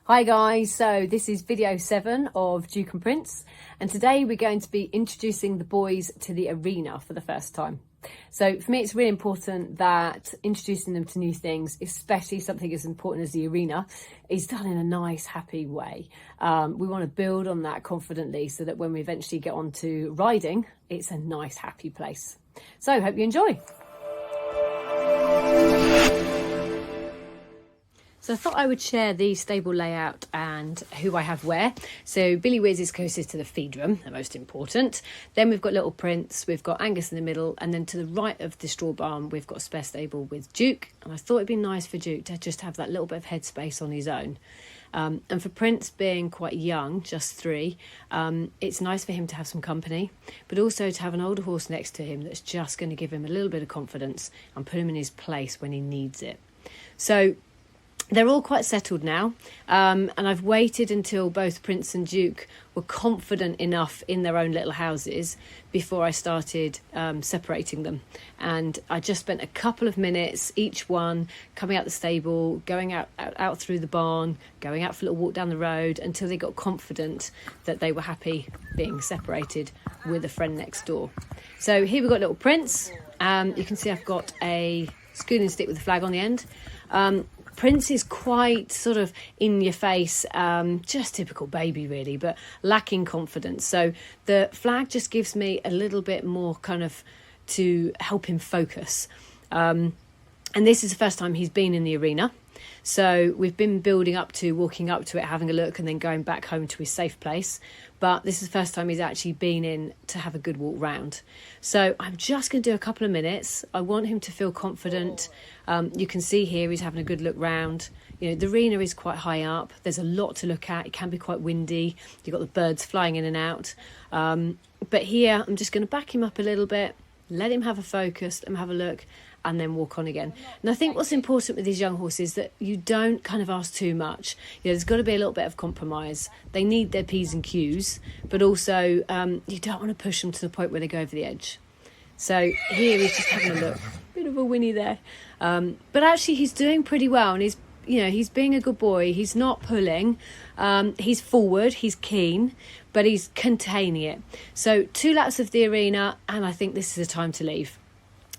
Hi guys, so this is video 7 of Duke and Prince, and today we're going to be introducing the boys to the arena for the first time. So for me it's really important that introducing them to new things, especially something as important as the arena, is done in a nice, happy way. We want to build on that confidently so that when we eventually get on to riding, it's a nice, happy place. So hope you enjoy. So I thought I would share the stable layout and who I have where. So Billy Whiz is closest to the feed room, the most important. Then we've got Little Prince, we've got Angus in the middle, and then to the right of the straw barn, we've got a spare stable with Duke. And I thought it'd be nice for Duke to just have that little bit of headspace on his own. And for Prince being quite young, just 3, it's nice for him to have some company, but also to have an older horse next to him that's just going to give him a little bit of confidence and put him in his place when he needs it. So they're all quite settled now, and I've waited until both Prince and Duke were confident enough in their own little houses before I started separating them. And I just spent a couple of minutes, each one coming out the stable, going out through the barn, going out for a little walk down the road until they got confident that they were happy being separated with a friend next door. So here we've got Little Prince. You can see I've got a schooling stick with a flag on the end. Prince is quite sort of in your face, just typical baby really, but lacking confidence. So the flag just gives me a little bit more kind of to help him focus. And this is the first time he's been in the arena. So we've been building up to walking up to it, having a look and then going back home to his safe place. But this is the first time he's actually been in to have a good walk round. So I'm just going to do a couple of minutes. I want him to feel confident. You can see here he's having a good look round. You know, the arena is quite high up. There's a lot to look at. It can be quite windy. You've got the birds flying in and out. But here I'm just going to back him up a little bit, let him have a focus, let him have a look, and then walk on again. And I think what's important with these young horses is that you don't kind of ask too much. You know, there's got to be a little bit of compromise. They need their P's and Q's, but also you don't want to push them to the point where they go over the edge. So here he's just having a look. Bit of a whinny there. But actually he's doing pretty well, and he's being a good boy. He's not pulling. He's forward, he's keen, but he's containing it. So 2 laps of the arena, and I think this is the time to leave.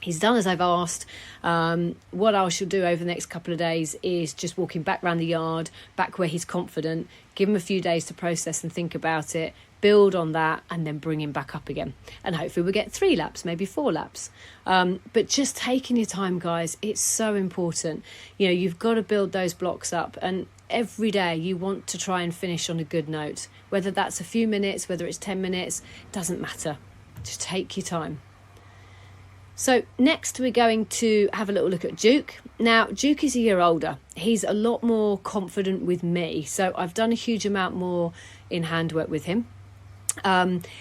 He's done as I've asked. What I shall do over the next couple of days is just walk him back around the yard, back where he's confident, give him a few days to process and think about it, build on that, and then bring him back up again. And hopefully we'll get 3 laps, maybe 4 laps. But just taking your time, guys, it's so important. You know, you've got to build those blocks up, and every day you want to try and finish on a good note. Whether that's a few minutes, whether it's 10 minutes, doesn't matter. Just take your time. So next we're going to have a little look at Duke. Now, Duke is a year older. He's a lot more confident with me. So I've done a huge amount more in handwork with him.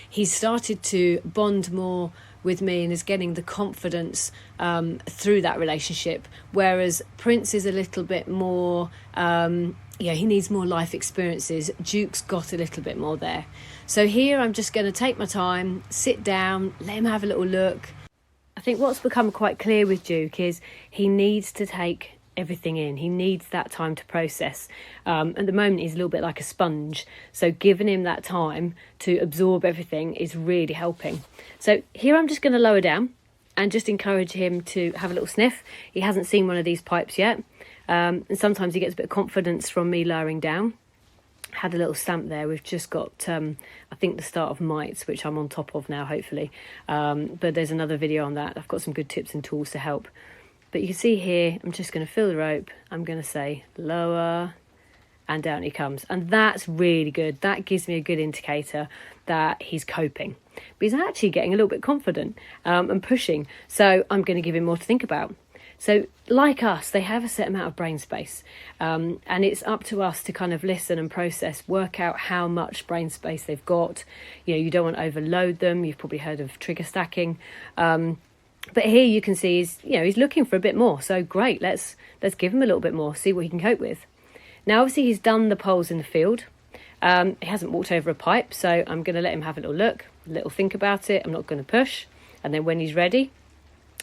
He's started to bond more with me and is getting the confidence through that relationship. Whereas Prince is a little bit more, he needs more life experiences. Duke's got a little bit more there. So here I'm just going to take my time, sit down, let him have a little look. I think what's become quite clear with Duke is he needs to take everything in. He needs that time to process. At the moment, he's a little bit like a sponge. So giving him that time to absorb everything is really helping. So here I'm just going to lower down and just encourage him to have a little sniff. He hasn't seen one of these pipes yet. And sometimes he gets a bit of confidence from me lowering down. Had a little stamp there. We've just got I think the start of mites, which I'm on top of now, hopefully, but there's another video on that. I've got some good tips and tools to help. But you can see here I'm just going to feel the rope. I'm going to say lower, and down he comes, and that's really good. That gives me a good indicator that he's coping, but he's actually getting a little bit confident and pushing. So I'm going to give him more to think about. So like us, they have a set amount of brain space, and it's up to us to kind of listen and process, work out how much brain space they've got. You know, you don't want to overload them. You've probably heard of trigger stacking. But here you can see he's looking for a bit more. So great, let's give him a little bit more, see what he can cope with. Now, obviously, he's done the poles in the field. He hasn't walked over a pipe, so I'm going to let him have a little look, a little think about it. I'm not going to push. And then when he's ready,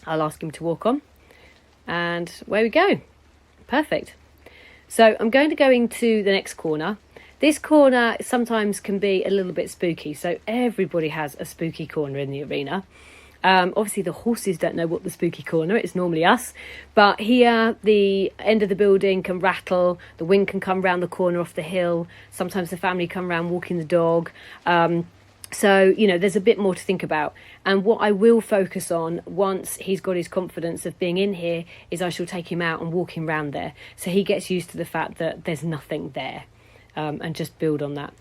I'll ask him to walk on. And away we go. Perfect. So I'm going to go into the next corner. This corner sometimes can be a little bit spooky, so everybody has a spooky corner in the arena. Obviously the horses don't know what the spooky corner is, it's normally us, but here the end of the building can rattle, the wind can come round the corner off the hill, sometimes the family come round walking the dog, so there's a bit more to think about. And what I will focus on once he's got his confidence of being in here is I shall take him out and walk him round there, so he gets used to the fact that there's nothing there, and just build on that.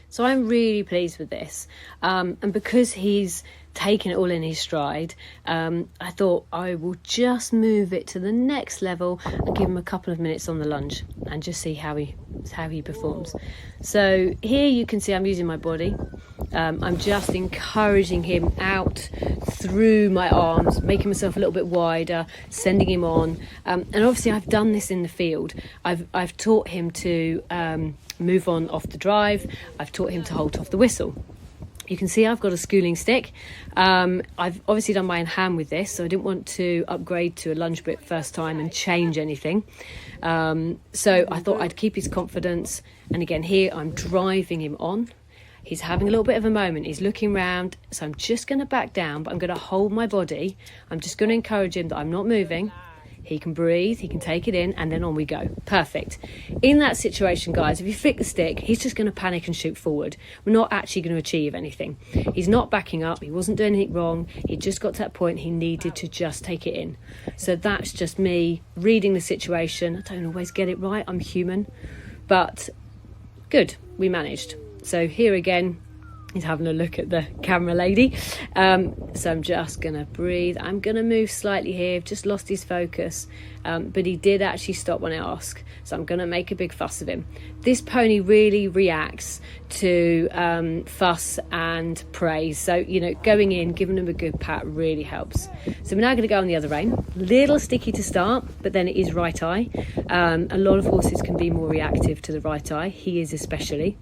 So I'm really pleased with this, and because he's taken it all in his stride, I thought I will just move it to the next level and give him a couple of minutes on the lunge and just see how he performs. So here you can see I'm using my body. I'm just encouraging him out through my arms, making myself a little bit wider, sending him on, and obviously I've done this in the field. I've taught him to move on off the drive. I've taught him to hold off the whistle. You can see I've got a schooling stick. I've obviously done my own hand with this, so I didn't want to upgrade to a lunge grip first time and change anything. So I thought I'd keep his confidence. And again, here I'm driving him on. He's having a little bit of a moment. He's looking round. So I'm just going to back down, but I'm going to hold my body. I'm just going to encourage him that I'm not moving. He can breathe, he can take it in, and then on we go. Perfect. In that situation, guys, if you flick the stick, he's just going to panic and shoot forward. We're not actually going to achieve anything. He's not backing up. He wasn't doing anything wrong. He just got to that point he needed to just take it in. So that's just me reading the situation. I don't always get it right. I'm human. But good, we managed. So here again, he's having a look at the camera lady. So I'm just going to breathe. I'm going to move slightly here. I've just lost his focus. But he did actually stop when I asked. So I'm going to make a big fuss of him. This pony really reacts to fuss and praise. So, going in, giving him a good pat really helps. So we're now going to go on the other rein. Little sticky to start, but then it is right eye. A lot of horses can be more reactive to the right eye. He is especially.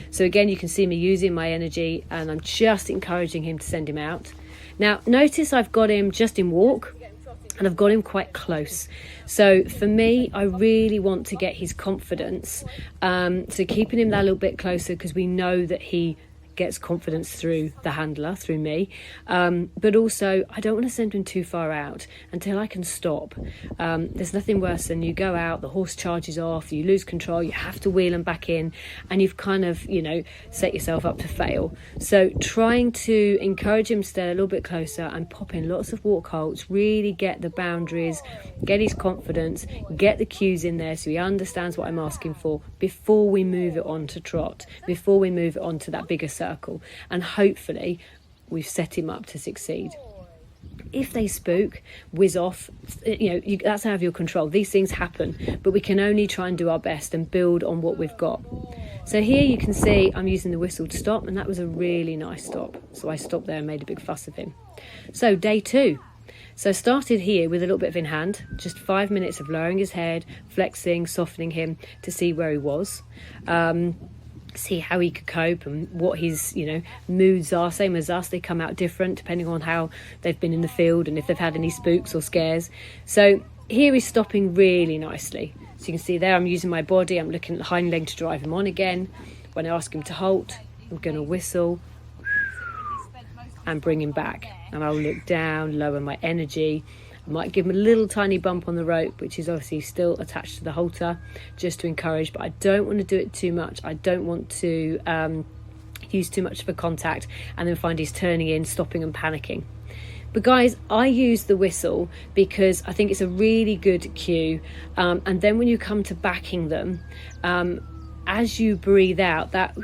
So again, you can see me using my energy and I'm just encouraging him to send him out. Now, notice I've got him just in walk. And I've got him quite close. So for me, I really want to get his confidence. So keeping him that little bit closer, because we know that he gets confidence through the handler, through me. But also, I don't want to send him too far out until I can stop. There's nothing worse than you go out, the horse charges off, you lose control, you have to wheel him back in, and you've kind of, set yourself up to fail. So trying to encourage him to stay a little bit closer and pop in lots of walk halts, really get the boundaries, get his confidence, get the cues in there so he understands what I'm asking for before we move it on to trot, before we move it on to that bigger circle, and hopefully we've set him up to succeed. If they spook, whiz off, that's out of your control. These things happen, but we can only try and do our best and build on what we've got. So here you can see I'm using the whistle to stop, and that was a really nice stop. So I stopped there and made a big fuss of him. So day 2. So started here with a little bit of in hand, just 5 minutes of lowering his head, flexing, softening him to see where he was. See how he could cope and what his moods are. Same as us, they come out different depending on how they've been in the field and if they've had any spooks or scares. So here he's stopping really nicely. So you can see there I'm using my body, I'm looking at the hind leg to drive him on again. When I ask him to halt, I'm going to whistle and bring him back, and I'll look down, lower my energy. I might give him a little tiny bump on the rope, which is obviously still attached to the halter, just to encourage, but I don't want to do it too much. I don't want to use too much of a contact and then find he's turning in, stopping and panicking. But guys, I use the whistle because I think it's a really good cue. And then when you come to backing them, as you breathe out, that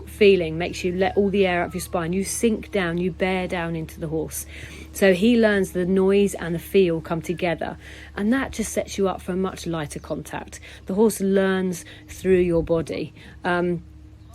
feeling makes you let all the air out of your spine. You sink down, you bear down into the horse. So he learns the noise and the feel come together, and that just sets you up for a much lighter contact. The horse learns through your body. And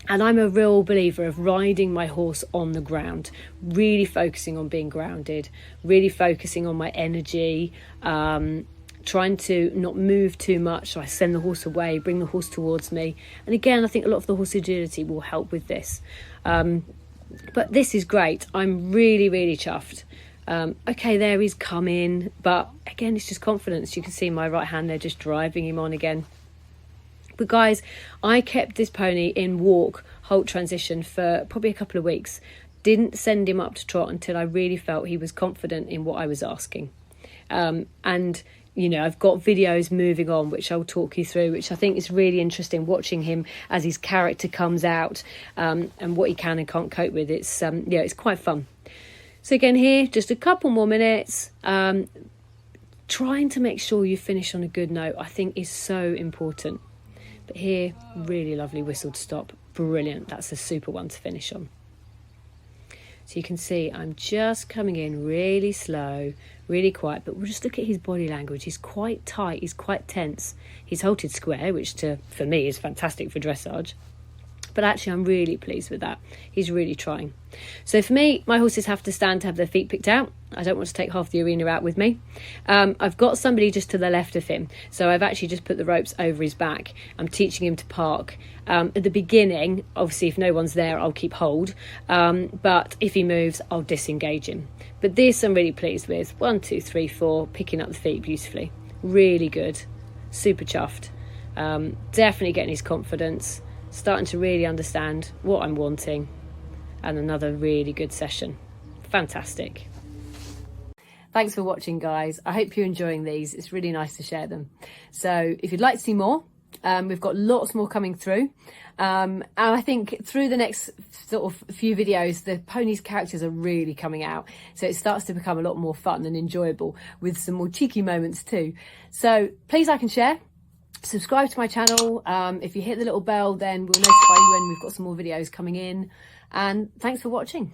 I'm a real believer of riding my horse on the ground, really focusing on being grounded, really focusing on my energy, trying to not move too much. So I send the horse away, bring the horse towards me. And again, I think a lot of the horse agility will help with this. But this is great. I'm really, really chuffed. Okay, there he's come in, but again, it's just confidence. You can see my right hand there just driving him on again. But guys, I kept this pony in walk, halt, transition for probably a couple of weeks. Didn't send him up to trot until I really felt he was confident in what I was asking. And, you know, I've got videos moving on, which I'll talk you through, which I think is really interesting, watching him as his character comes out, and what he can and can't cope with. It's, yeah, it's quite fun. So again here, just a couple more minutes. Trying to make sure you finish on a good note, I think, is so important. But here, really lovely whistle to stop. Brilliant. That's a super one to finish on. So you can see I'm just coming in really slow, really quiet, but we'll just look at his body language. He's quite tight, he's quite tense. He's halted square, which for me is fantastic for dressage. But actually I'm really pleased with that. He's really trying. So for me, my horses have to stand to have their feet picked out. I don't want to take half the arena out with me. I've got somebody just to the left of him. So I've actually just put the ropes over his back. I'm teaching him to park. At the beginning, obviously if no one's there, I'll keep hold. But if he moves, I'll disengage him. But this I'm really pleased with. 1, 2, 3, 4, picking up the feet beautifully. Really good. Super chuffed. Definitely getting his confidence. Starting to really understand what I'm wanting. And another really good session. Fantastic. Thanks for watching, guys. I hope you're enjoying these. It's really nice to share them. So if you'd like to see more, we've got lots more coming through. And I think through the next sort of few videos, the ponies' characters are really coming out. So it starts to become a lot more fun and enjoyable with some more cheeky moments too. So please like and share. Subscribe to my channel. If you hit the little bell, then we'll notify you when we've got some more videos coming in. And thanks for watching.